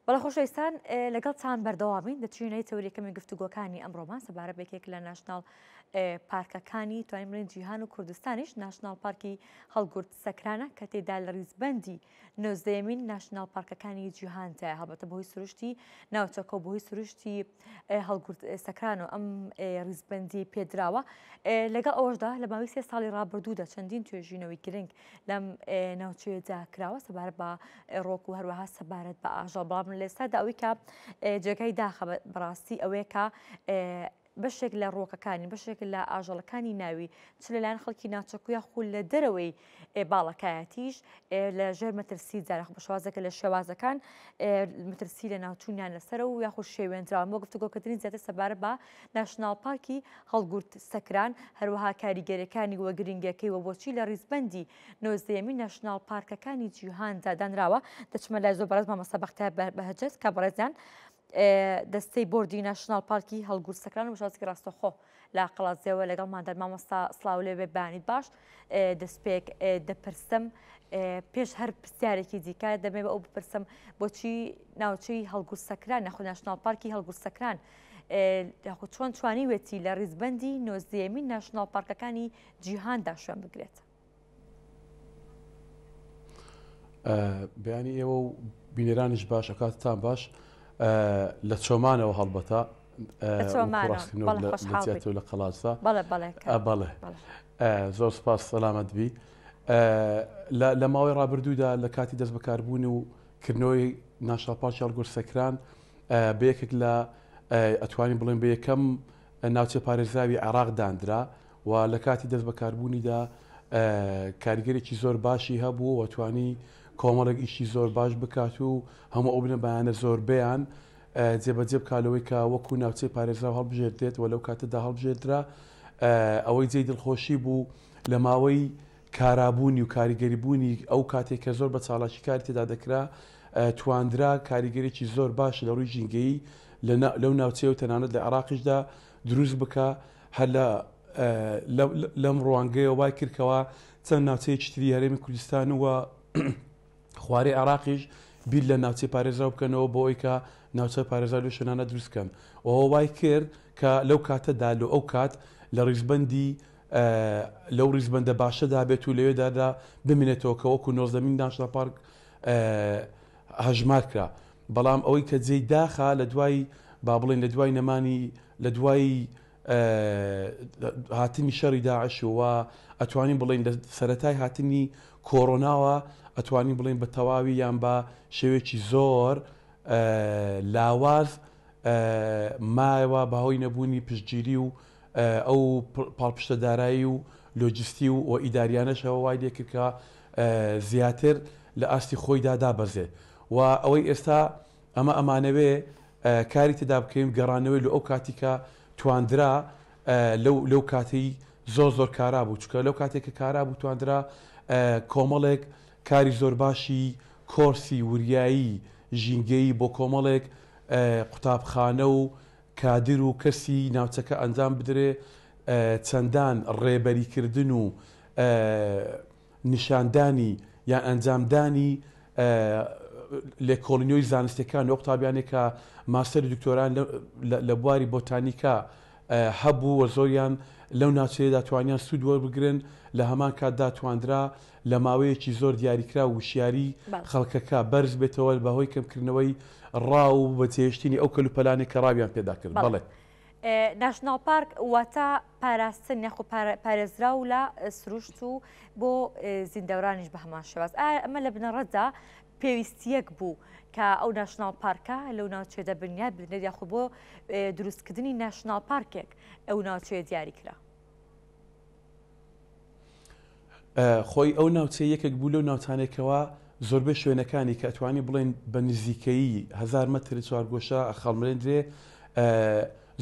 بەڵە خۆشەویستان لەگەڵتان بەردەوامین دەچینەوەی تەوریەکەمی گفتوگۆکانی ئەمڕۆمان سەبارە بێکێک لە ناشناڵ پارکەکانی توانین بڵێن جیهان و کوردستانیش ناشناڵ پارکی هەڵگورد سەکرانە کە تێدا لە ریزبەندی 19مین ناشناڵ پارکەکانی جیهانتە هەڵبەتە بەهۆی سروشتی ناوچەکە و بەهۆی سروشتی هەڵگورد سەکران و ئەم ریزبەندی پێدراوە لەگەڵ ئەوەشدا لە ماوەی 3 ساڵی ڕابردوودا چەندین توێژینەوەی گرنگ لەم ناوچەیەدا کراوە سەبارەت بە ڕۆک و هەروەها سەبارەت بە ئاژەڵ بەڵام لە ئێستادا ئەوەی کە جێگای داخە بەڕاستی ئەوەیە کە بەشێک لە ڕۆکەکانی بەشێک لە ئاژەڵەکانی ناوی چ لەلایەن خەڵکی ناوچەکویە خول لە دەرەوەی باڵەکایەتیش لە ژێر مەترسی جارە بە شێوازێکە لە شێوازەکان مەترسی لە ناوچوونیان لەسەر و یاخود شێوێنراوە بۆ گفتوگۆکردنی زیاتر سەبارەت بە ناشناڵ پارکی هەڵگورد سەکران هەروەها کاریگەریەکانی وە گرنگەکەی وە بۆچی لە ریزبەندی 19مین ناشناڵ پارکەکانی جیهاندا دانراوە دەچمە لای زۆر بەڕێز مامۆستا بەختیار بەهەجەت کە بەڕێزیان دەستەی بۆردی ناشناڵ پارکی هەڵگورد سەکران و شازێکی ڕاستەخۆ لە قەڵازیەوە لەگەڵماندا مامۆستا سڵاو لێ بێ بانیت باش دەستپێک دەپرسم پێش هەر پرسیارێکی دیکە دەمێ بە ئەو بپرسم بۆچی ناوچەی هەڵگورد سەکران نەخۆ ناشناڵ پارکی هەڵگورد سەکران یاخود چۆن توانیوێتی لە ریزبەندی 19مین ناشناڵ پارکەکانی جیهاندا شوێن بگرێت بەیانی ئێوە و بینێرانیش باش ئەکاتتان باش لە چۆمانەوە هەڵبەتە و لە قەڵازە بەڵێ زۆر سپاس سەلامەت بی لە ماوەی ڕابردوودا لە کاتی دەست بەکاربوون و کردنەوەی ناشناڵ پارکی هەڵگورد سەکران بە یەکێک لە ئەتوانین بڵێن بە یەکەم ناوچە پارێزراوی عێراق دانرا و لە کاتی دەست بەکاربوونیدا کاریگەرێکی زۆر باشی هەبوو و توانی کۆمەڵێک ئیشی زۆر باش بکات و هەموو ئەو بنە بەیانە زۆربەیان جێبەجێ بکالەوەی کە وەکو ناوچەی پارێزراو هەڵبژێردرێت و لەو کاتەدا هەڵبژێردرا ئەوەی جێی دڵخۆشی بوو لە ماوەی کارابوونی و کاریگەریبوونی ئەو کاتێک کە زۆر بە چاڵاشی کاری تێدا دەکرا تواندرا کاریگەرێکی زۆر باش لە ڕووی ژینگەیی لەو ناوچەیە و تەنانەت لە عێراقیشدا دروست بکە هەر لەم ڕوانگەیە وای کردکەوە چەند ناوچەیەکی تری هەرێمی کوردستان وە خوارەی عێراقیش بیر لە ناوچەی پارێزراو بکەنەوە بۆ ئەوی کە ناوچەی پارێزراو لە شوێنانە دروستکەن وەوە وای کرد کە لەو کاتەدا لە ئەو کات لە ڕیزبەندی لەو ریزبەندە باشەدا بێت و لەوێدادا بمێنێتەوە کە وەکو 19مین ناشناڵ پارک هەژمار کرا بەڵام ئەوەی کە جێی داخە لە دوای با بڵێن لە دوای نەمانی لە دوای هاتنی شەڕی داعش و ئەتوانین بڵێن لە سەرەتای هاتنی کۆڕۆناوە ئەتوانین بڵێن بە تەواوی یان بە شێوێکی زۆر لاواز مایەوە بەهۆی نەبوونی پشتگیری و ئەو پاڵپشتە دارایی و لۆجستی و ئیداریانەشەوە وای لێ کرد کە زیاتر لە ئاستی خۆیدا دابەزێت و ئەوەی ئێستا ئەمانەوێ کاری تێدا بکەین گەڕانەوەی لە ئەو کاتی کە تواندرا لەو کاتی زۆر کارا بوو چکە لەو کاتێک کە کارا بوو تواندرا کۆمەڵێک کاری زۆر باشی کۆرسی وریایی ژینگەی بۆ کۆمەڵێک قوتابخانە و کادر و کەسی ناوچەکە ئەنجام بدرێ چەندان ڕێبەریکردن و نیشاندانی یان ئەنجامدانی لێکۆڵینیۆی زانستیەکان و قوتابیانێک کە ماستەر دکتۆران لە بواری بۆتانیکا هەبوو و زۆریان لەو ناوچەیەدا توانیان سوود وەربگرن لە هەمان کاتدا تواندرا لە ماوەیەکی زۆر دیاریکرا و وشیاری خەڵکەکە بەرز بێتەوە بەهۆی کەمکردنەوەی ڕاو و بەجێهێشتنی ئەو کەلوپەلانێک کە ڕاویان پێدا کرد بەڵێ ناشناڵ پارک واتە پاراستن یاخۆ پارێزراو لە سروشت و بۆ زیندەورانیش بە هەمان شێواز ئەمە لە بنەڕەتدا پێویستیەک بوو کە ئەو ناشناڵ پارکە لەو ناوچێدا بنیاد بدرێت یاخۆ بۆ دروستکردنی ناشناڵ پارکێک ئەو ناوچەیە دیاری کرا خۆی ئەو ناوچەیە یەکێک بوو لەو ناوچانێکەوە زۆربەی شوێنەکانی کە ئەتوانی بڵێن بە نزیکەیی 1000 مەتر چوارگۆشە ئەخەڵمرێنرێ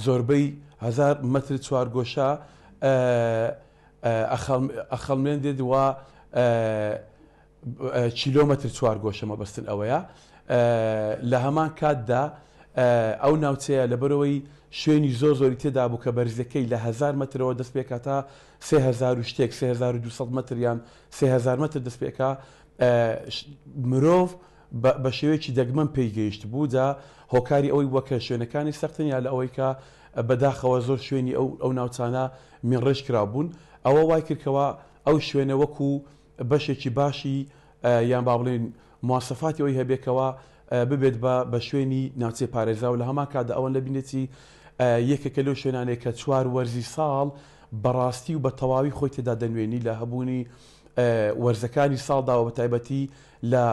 زۆربەی 1000 مەتر چوارگۆشە ئەخەڵمرێنرێت وە کیلۆمەتر چوارگۆشە مەبەستن ئەوەیە لە هەمان کاتدا ئەو ناوچەیە لەبەرەوەی شوێنی زۆری تێدا بوو کە بەرزەکەی لە 1000 مەترەوە دەست پێکە تا 3000 شتێک 3200 مەتر یان 3000 مەتر دەست پێکە مرۆڤ بە شێوەیەکی دەگمەن پێیگەیشت بوو دا هۆکاری ئەوەی وەکە شوێنەکانی سەختن یا لە ئەوەی کە بەداخەوە زۆر شوێنی ئەو ناوچانە میڕێژ کرابوون ئەوە وای کردکەوە ئەو شوێنە وەکو بەشێکی باشی یان با بڵێن مواسەفاتی ئەوی هەبێکەوە ببێت بە شوێنی ناوچەی پارێزرا و لە هەمان کاتدا ئەوەن لە بینێتی یەکێکە لەو شوێنانەیە کە چوار وەرزی ساڵ بەڕاستی و بە تەواوی خۆی تێدا دەنوێنی لە هەبوونی وەرزەکانی ساڵداوە بە تایبەتی لە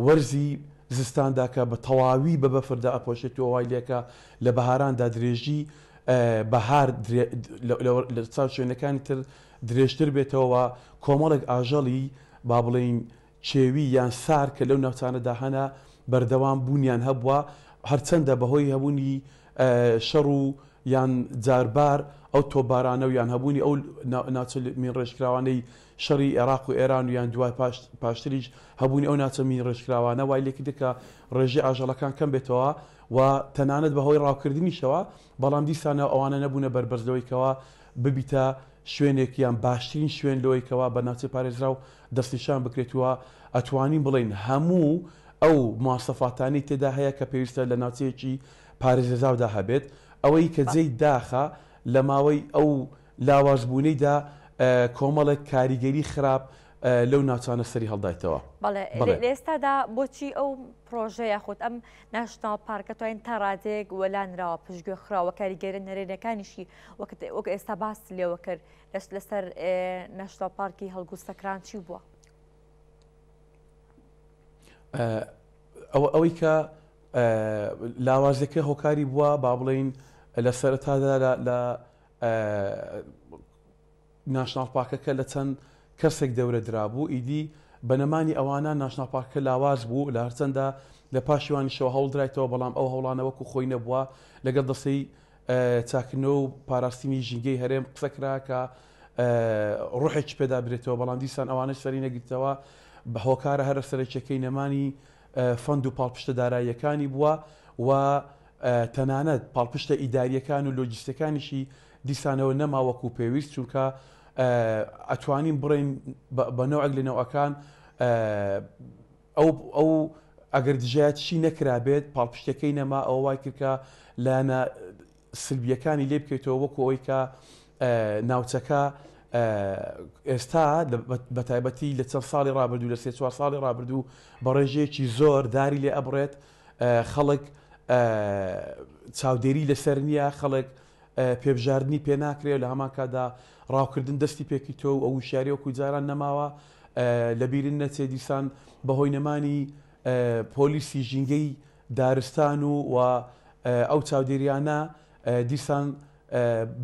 وەرزی زستاندا کە بە تەواوی بە بەفردا ئەپۆشێت و وای لێکە لە بەهاراندا درێژی بەهار لە چاو شوێنەکانی تر درێژتر بێتەوە کۆمەڵێک ئاژەڵی با بڵین چێوی یان سار کە لەو ناوچانەدا هەنا بەردەوام بوونیان هەبووە هەرچەندە بەهۆی هەبوونی شەڕ و یان جاربار ئەو تۆبارانە و یان هەبوونی ئەو ناوچە میڕێژکراوانەی شەڕی عێراق و ئێران و یان دوای پاشتریش هەبوونی ئەو ناوچە میڕێژکراوانە وای لێکی دکە ڕێژەی ئاژەڵەکان کەم بێتەوە و تەنانەت بەهۆی ڕاوکردنیشەوە بەڵام دیسانە ئەوانە نەبوونە بەربەرزلەوەیکەوە ببیتە شوێنێک یان باشترین شوێن لەوەیکەوە بە ناوچەی پارێزرا و دەستنیشان بکرێتەوە ئەتوانین بڵین هەموو ئەو مواسەفاتانی تێدا هەیە کە پێویستە لە ناوچەیەکی پارێزراودا هەبێت ئەوەی کە جێی داخە لە ماوەی ئەو لاوازبوونەیدا کۆمەڵێک کاریگەری خراپ لەو ناوچانە سەری هەڵدایتەوە. بەڵێ لە ئێستادا بۆچی ئەو پرۆژە یاخود ئەم ناشناڵ پارکە توانین تا ڕادێک وەلانراوە پشتگوێ خراوە کاریگەرە نەرێنەکانیشی وەک ئێستا باس لێوە کرد لەسەر ناشناڵ پارکی هەڵگوڕ سەکران چی بووە؟ ئەوەی کە لاوازەکە هۆکاری بووە با بڵین لە سەرەتادا لە ناشناڵ پارکەکە لە چەند کەسێک دەورە درابوو ئیدی بەنەمانی ئەوانە ناشناڵ پارکە لاواز بوو لە هەرچەندە لە پاشیوانیشەوە هەوڵدرایتەوە بەڵام ئەو هەوڵانە وەکو خۆی نەبووە لەگەڵ دەسەی چاکردنەوە و پاراستنی ژینگەی هەرێم قسەکرا کە ڕوحێکی پێدا برێتەوە بەڵام دیسان ئەوانە سەری نەگریتەوە بە هۆکارە هەرە سەرچەکەی نەمانی فەند و پاڵپشتە داراییەکانی بووە و تەنانەت پاڵپشتە ئیداریەکان و لۆجیستەکانیشی دیسانەوە نەماوەکو پێویست چونکە ئەتوانین بڕین بە نەوەک لە نەوەکان ئەو ئەگەر دژایەتشی نەکرابێت پاڵپشتەکەی نەما ئەوە وای کردکە لایەنە سلبیەکانی لێ بکەیتەوە وەکو ئەوەی کە ناوچەکە ئێستا بە تایبەتی لە چەند ساڵی ڕابردوو لە 3-4 ساڵی ڕابردوو بە ڕێژەیەکی زۆر داری لێ ئەبڕێت خەڵک چاودێری لەسەر نییە خەڵک پێبژاردننی پێ ناکرێت لە هەمان کادا ڕاوکردن دەستی پێکیتۆ و ئەو وشاری و کوجاران نەماوە لە بیرن نەچێ دیسان بەهۆی نەمانی پۆلیسی ژینگەی دارستان و ئەو چاودێریانە دیسان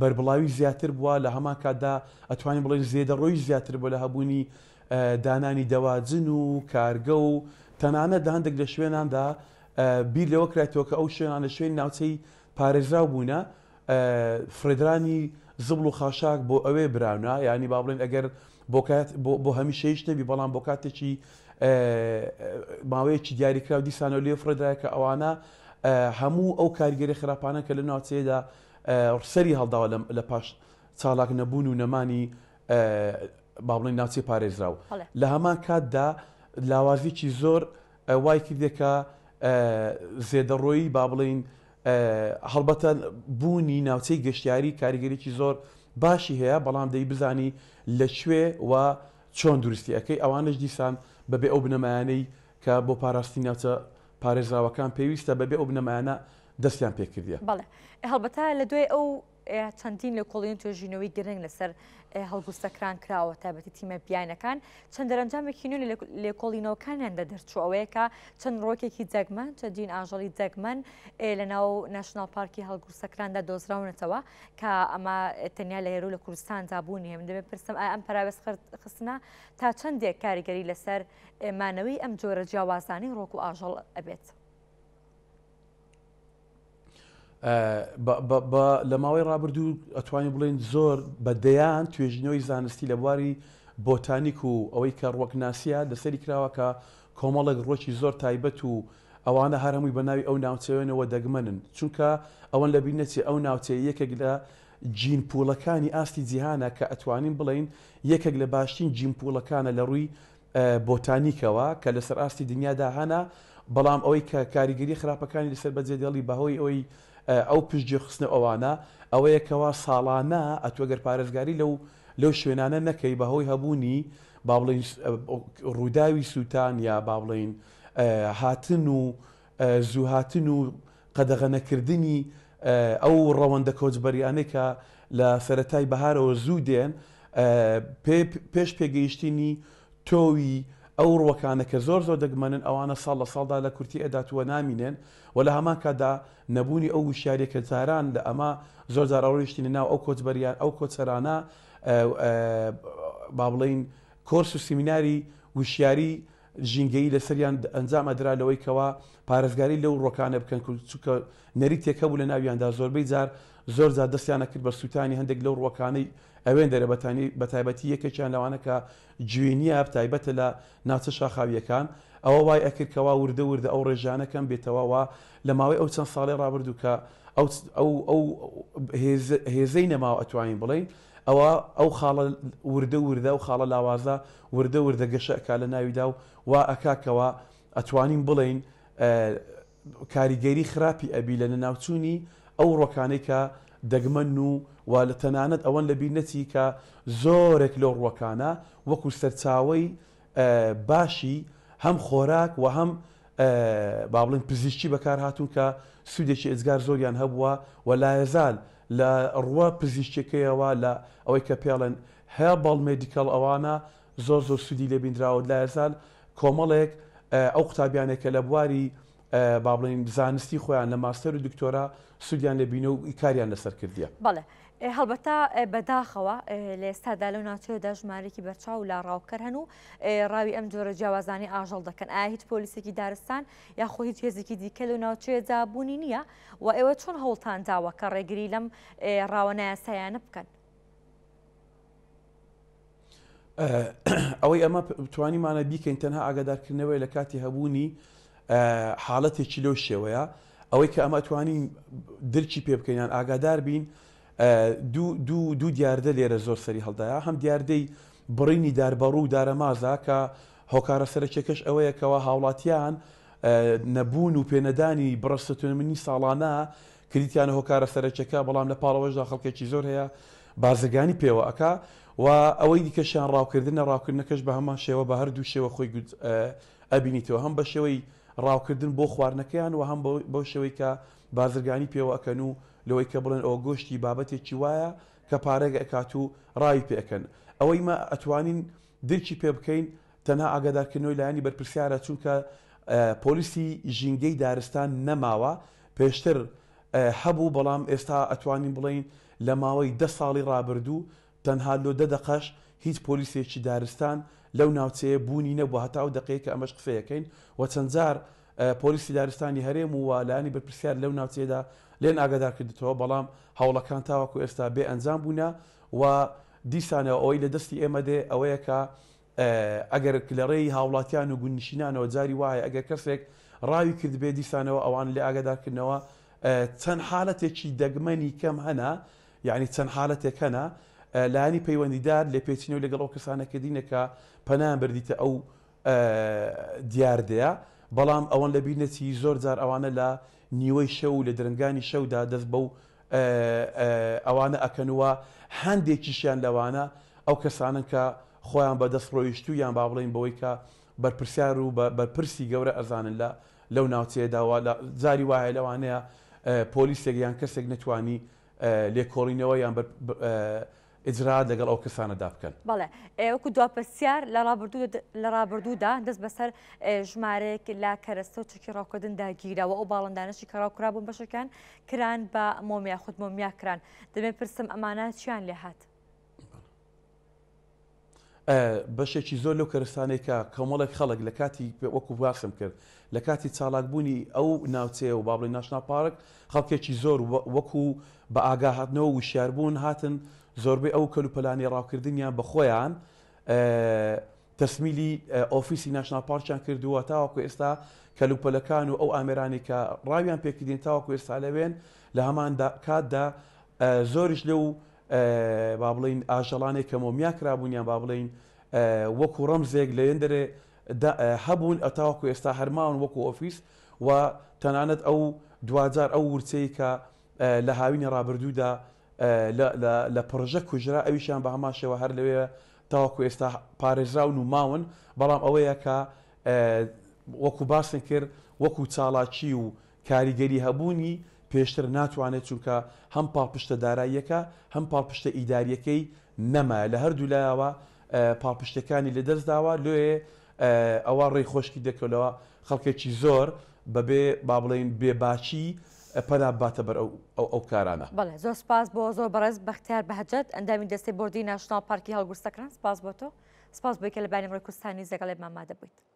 بربڵاوی زیاتر بووە لە هەمان کاتدا ئەتوانین بڵێن زێدەڕۆی زیاتر بۆ لە هەبوونی دانانی دەواجن و کارگە و تەنانەت هەندێک لە شوێناندا بیر لەوە کرێتەوە کە ئەو شوێنانە شوێن ناوچەی پارێزراو بوونە فرێدرانی زبڵ و خاشاک بۆ ئەوێ براونە یعنی با بڵێن ئەگەر بۆ هەمیشەیش نەبی بەڵام بۆ کاتێکی ماوەیەکی دیاریکرااو دیسانەوە لێ فرێدرای کە ئەوانە هەموو ئەو کاریگەری خراپانە کە لە ناوچەیەدا سەری هەڵداوە لە پاش چالاک نەبوون و نەمانی با بڵێن ناوچەی پارێزراو لە هەمان کاتدا لاوازیی زۆر وای کردێکە زێدەڕۆیی با بڵین هەڵبەتە بوونی ناوچەی گەشتیاری کاریگەریی زۆر باشی هەیە بەڵام دەی بزانی لەکوێ و چۆن دوروستی ئەەکەی ئەوانش دیسان بەبێ ئەو بنەمایانەی کە بۆ پاراستی ناوچە پارێزراوەکان پێویستە بەبێ ئەو بنەمایانە دەستیان پێکردیە. بەڵێ هەڵبەتە لە دوای ئەو چەندین لە کۆڵین توێژینەوەی گرنگ لەسەر هەڵگوستەکران کراوە تایبەتی تیمە بیانەکان چەند دەرەنجامێکی نوێ لێ کۆڵینەوەکانیاندا دەرچووەوەیەکە چەند ڕۆکێکی جەگمەن چەندین ئاژەڵی جەگمەن لە ناو ناشناڵ پارکی هەڵگوستەکراندا دۆزراونەتەوە کە ئەمە تەنیا لە هێرو لە کوردستاندا بوونی من دەبێت پرسم ئەم پراوێست خستنە تا چەندێک کاریگەری لەسەر مانەوەی ئەم جۆرە جیاوازانی ڕۆک و ئاژەڵ ئەبێت. لە ماوەی ڕابردوو ئەتوانین بڵێن زۆر بەدەیان توێژینەوەی زانستی لە بواری بۆتانیک و ئەوەی کە ڕۆکناسیە لەسەری کراوە کە کۆمەڵێک ڕۆکی زۆر تایبەت و ئەوانە هەرهەمووی بە ناوی ئەو ناوچەوێنەوە دەگمەنن چونکە ئەوەن لە بینەتی ئەو ناوچەیە یەکێک لە جین پوڵەکانی ئاستی جیهانە کە ئەتوانین بڵین یەکێک لە باشترین جین پوڵەکانە لە ڕووی بۆتانیکەوە کە لەسەر ئاستی دنیادا هەنا بەڵام ئەوەی کە کاریگەری خراپەکانی لەسەر بەجێدێڵی بەهۆی ئەوەی ئەو پشتگوێ خستنە ئەوانە ئەوەیەکەوە ساڵانە ئەتوەگەر پارێزگاری لەو شوێنانە نەکەی بەهۆی هەبوونی با بڵین ڕووداوی سووتان یا با بڵین هاتن و زوو هاتن و قەدەغەنەکردنی ئەو ڕەوەندە کۆچبەریانەی کە لە سەرەتای بەهارەوە زوو دێن پێش پێگەیشتنی تۆوی ئەو ڕوەکانە کە زۆر دەگمەنن ئەوانە ساڵ لە ساڵدا لە کورتی ئەداتوە نامینێن و لە هەمان کادا نەبوونی ئەو وشارێکە جاران لە ئەمە زۆر جار ڕۆیشتنی ناو ئەو کۆچبەریان ئەو کۆچەرانە با بڵین کۆرس و سیمیناری وشیاری ژینگەی لەسەریان ئەنجام ئەدرا لەوەی کەوا پارێزگاری لەو ڕۆکانە بکەن چونکە نەری تێکەبوو لە ناویاندا زۆربەی جار زۆر جار دەستیانە کرد بە سووتانی هەندێک لەو ڕۆکانەی ئەوێن دەرەبەتانی بە تایبەتی یەکێکیان لەوانە کە جوێنیە تایبەتە لە ناوچە شاخاویەکان ئەوە وای ئەکردکەوا وردە ئەو ڕێژانەکەم بێتەوەوە لە ماوەی ئەو چەند ساڵی ڕابردوو کە ئەو هێزەی نەماوە ئەتوانین بڵین ئەو خاڵە وردە و خاڵە لاوازە وردە گەشەکە لە ناویدا و وا ئەکاکەوە ئەتوانین بڵین کاریگەری خراپی ئەبی لە ناوچوونی ئەو ڕۆکانەی کە دەگمەن و لە تەنانەت ئەوەن لە بینەتی کە زۆرێک لەو ڕوەکانە وەکو سەرچاوەی باشی هەم خۆراک و هەم با بڵین پزیشکی بەکار هاتوون کە سوودێکی ئێجگار زۆریان هەبووە و لایەزال لە ڕوە پزیشکەکەیەوە لە ئەوەی کە پێڵێن هێبڵ مێدیکەڵ ئەوانە زۆر سوودی لێبیندراوە لایەزال کۆمەڵێک ئەو قوتابیانێکە لە بواری با بڵین زانستی خۆیان لە ماستەر و دکتۆرا سوودیان لێبینە و کاریان لەسەر کردیە. بەڵێ هەڵبەتە بەداخەوە لە ئێستادا لەو ناوچەیەدا ژمارەی بەرچاو لە ڕاوکەر هەن و ڕاوی ئەم جۆرە جیاوازانی ئاژەڵ دەکەن. ئایا هیچ پۆلیسێکی دارستان یاخۆ هیچ هێزێکی دیکە لەو ناوچەیەدا بوونی نییە و ئێوە چۆن هەوڵتان داوە کە ڕێگری لەم ڕاوە نایاسایانە بکەن؟ ئەوەی ئەمە توانیمانە بیکەین تەنها ئاگادارکردنەوەی لە کاتی هەبوونی حاڵەتێکی لەو شێوەیە ئەوەی کە ئەمە توانین درکی پێ بکەینیان ئاگادار بین. دوو دیاردە لێرە زۆر سەری هەڵدایە هەم دیاردەی بڕینی داربەڕوو و دارەمازە کە هۆکارە سەرچێکەش ئەوەیەکەوە هاوڵاتیان نەبوون و پێنەدانی بڕستەتونمنی ساڵانە کریتیانە هۆکارە سەرچەکە بەڵام لە پاڵەوەشدا خەڵکێکی زۆر هەیە بازرگانی پێوە ئەکا و ئەوەی دیکەشیان ڕاوکردنەکەش بە هەمان شێوە بە هەردوو شێوە خۆی ئەبینیتەوە هەم بە شێوەی ڕاوکردن بۆ خواردنەکەیان و هەم بۆ شێوەی کە بازرگانی پێوە ئەکەن و لەوەی کە بڵێن ئەو گۆشتی بابەتێکی وایە کە پارێک ئەکات و ڕای پێەکەن ئەوەی مە ئەتوانین درکی پێ بکەین تەنها ئاگادارکردنەوەی لایانی بەرپرسیارە چونکە پۆلیسی ژینگەی دارستان نەماوە پێشتر هەبوو بەڵام ئێستا ئەتوانین بڵین لە ماوەی 10 ساڵی ڕابردوو تەنها لۆ 10 دقەش هیچ پۆلیسێکی دارستان لەو ناوچەیە بوونی نەبووە هەتا و دقەیە کە ئەمەش قسەیەکەین و چەند جار پۆلیسی دارستانی هەرێم و لایانی بەرپرسیار لەو ناوچەیەدا لێن ئاگادار کردێتەوە بەڵام هەوڵەکان تاوەکو ئێستا بێ ئەنجام بوونە و دیسانەوە ئەوەی لە دەستی ئێمە دێ ئەوەیە کە ئەگەر لە ڕێی هاوڵاتیان و گونیشینانەوە جاری وایە ئەگەر کەسێک ڕاوی کرد بێ دیسانەوە ئەوان لێ ئاگادارکردنەوە چەند حالەتێکی دەگمەنی کەم هەنا یعنی چەند حالەتێک هەنا لایانی پەیوەندیدار لێ پێچینەوە لەگەڵ ئەو کەسانەکەدینەکە پەنایان بردیتە ئەو دیاردەیە بەڵام ئەوەن لە بینەتی زۆر جار ئەوانە لە نیوەی شەو لە درنگانی شەودا دەست بەو ئەوانە ئەکەنوە هەندێکیشیان لەوانە ئەو کەسانن کە خۆیان بەدەست ڕۆیشتو یان با بڵین بەوەی کە بەرپرسیار و بەرپرسی گەورە ئەزانن لەو ناوچەیەداوە جاری وایە لەوانەیە پۆلیسێک یان کەسێک نەتوانی لێکۆڵینەوە یان ئجرات لەگەڵ ئەو کەسانەدا بکەن. بەڵێ وەکو دواپەرسیار لە ڕابردوودا دەست بەسەر ژمارەیەک لە کەرەستە و چکی ڕاوکردن داگیرەوە ئەو باڵندانەشی کە ڕاوکرا بوون بەشەکان کران بە مۆمیا خود مۆمیا کران دەبێت پرسم ئەمانە چیان لێ هات؟ بەشێکی زۆر لەو کەرستانێک کە کۆمەڵێک خەڵک لە کاتی وەکو باسم کرد لە کاتی چالاکبوونی ئەو ناوچەیە و با بڵین ناشنا پارک خەڵکێکی زۆر وەکو بە ئاگا هاتنەوە وشیاربوون هاتن زۆربەی ئەو کەلوپەلانی ڕاوکردنیان بە خۆیان تەسمیلی ئۆفیسی ناشنا پارکیان کردووە تاوەکو ئێستا کەلوپەلەکان و ئەو ئامێرانی کە ڕاویان پێکردین تاوەکو ئێستا لەوێن لە هەمان کاتدا زۆریش لەو با بڵین ئاژەڵانێک کە مۆمیا کرابوونیان با بڵین وەکو ڕەمزێک لە یەندەرێ هەبوون تاوەکو ئێستا هەرماون وەکو ئۆفیس و تەنانەت ئەو دوجار ئەو ورچەی کە لە هاوینە ڕابردوودا لە پڕژە کوژرا ئەویشیان بە هەمان شێوە هەر لەوێ تاوەکو ئێستا پارێزراون و ماون بەڵام ئەوەیە کە وەکو باسن کرد وەکو چاڵاکی و کاریگەری هەبوونی پێشتر ناتوانێت چونکە هەم پاڵپشتە داراییەکە هەم پاڵپشتە ئیداریەکەی نەما لە هەردوو لایەوە پاڵپشتەکانی لە دەستداوە لێ ئەوە ڕێی خۆشکی دەکەلەوە خەڵکێکی زۆر بەبێ با بڵێن بێباچی پەنا باتە بەر ئەو کارانە. بەڵێ زۆر سپاس بۆ زۆر بەڕێز بەختیار بەهەجەت ئەندامی دەستەی بۆردی ناشناڵ پارکی هەڵگورد سەکران سپاس بۆ تۆ سپاس بۆی کە لە بانی ڕێی کوردستانی زەگەڵێ مامادە بوویت.